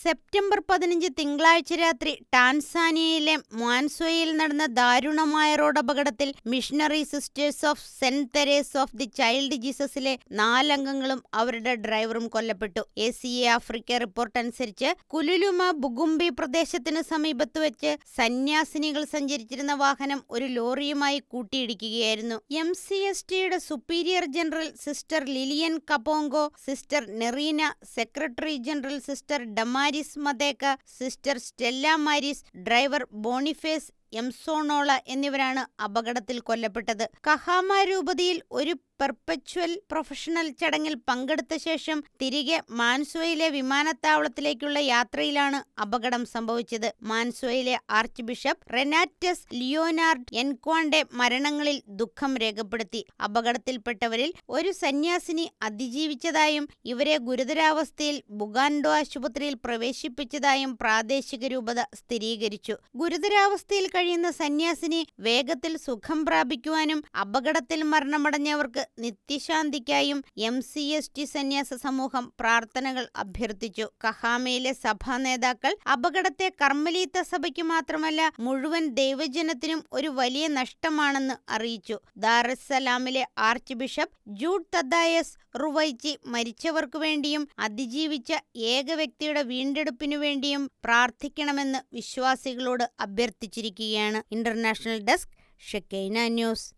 September 15 തിങ്കളാഴ്ച രാത്രി ടാൻസാനിയയിലെ മ്വാൻസോയിൽ നടന്ന ദാരുണമായ റോഡപകടത്തിൽ missionary sisters of Saint Therese of the child ജീസസിലെ 4 അംഗങ്ങളും അവരുടെ ഡ്രൈവറും കൊല്ലപ്പെട്ടു. ACA ആഫ്രിക്ക റിപ്പോർട്ട് അനുസരിച്ച് കുലുലുമ ബുഗുംബി പ്രദേശത്തിന് സമീപത്ത് വെച്ച് സന്യാസിനികൾ സഞ്ചരിച്ചിരുന്ന വാഹനം ഒരു ലോറിയുമായി കൂട്ടിയിടിക്കുകയായിരുന്നു. MCSTയുടെ superior general sister Lilian Kapongo, sister Nerina, secretary general sister Damaris Matheka, sister Stella Maris, driver Boniface Msonola എന്നിവരാണ് അപകടത്തിൽ കൊല്ലപ്പെട്ടത്. കഹാമ രൂപതയിൽ ഒരു പെർപ്പച്വൽ പ്രൊഫഷണൽ ചടങ്ങിൽ പങ്കെടുത്ത ശേഷം തിരികെ മാൻസോയിലെ വിമാനത്താവളത്തിലേക്കുള്ള യാത്രയിലാണ് അപകടം സംഭവിച്ചത്. മാൻസോയിലെ ആർച്ച് ബിഷപ്പ് റെനാറ്റസ് ലിയോനാർഡ് എൻക്വാന്റെ മരണങ്ങളിൽ ദുഃഖം രേഖപ്പെടുത്തി. അപകടത്തിൽപ്പെട്ടവരിൽ ഒരു സന്യാസിനി അതിജീവിച്ചതായും ഇവരെ ഗുരുതരാവസ്ഥയിൽ ബുഗാൻഡോ ആശുപത്രിയിൽ പ്രവേശിപ്പിച്ചതായും പ്രാദേശിക രൂപത സ്ഥിരീകരിച്ചു. ഗുരുതരാവസ്ഥയിൽ കഴിയുന്ന സന്യാസിനി വേഗത്തിൽ സുഖം പ്രാപിക്കുവാനും അപകടത്തിൽ മരണമടഞ്ഞവർക്ക് നിത്യശാന്തിക്കായും MCST സന്യാസ സമൂഹം പ്രാർത്ഥനകൾ അഭ്യർത്ഥിച്ചു. കഹാമയിലെ സഭാ നേതാക്കൾ അപകടത്തെ കർമ്മലീത്ത സഭയ്ക്ക് മാത്രമല്ല മുഴുവൻ ദൈവജനത്തിനും ഒരു വലിയ നഷ്ടമാണെന്ന് അറിയിച്ചു. ദാറസ്സലാമിലെ archbishop Jude Thaddeus Ruwaichi മരിച്ചവർക്കു വേണ്ടിയും അതിജീവിച്ച ഏക വ്യക്തിയുടെ വീണ്ടെടുപ്പിനു വേണ്ടിയും പ്രാർത്ഥിക്കണമെന്ന് വിശ്വാസികളോട് അഭ്യർത്ഥിച്ചിരിക്കുകയാണ്. International desk, Shekinah news.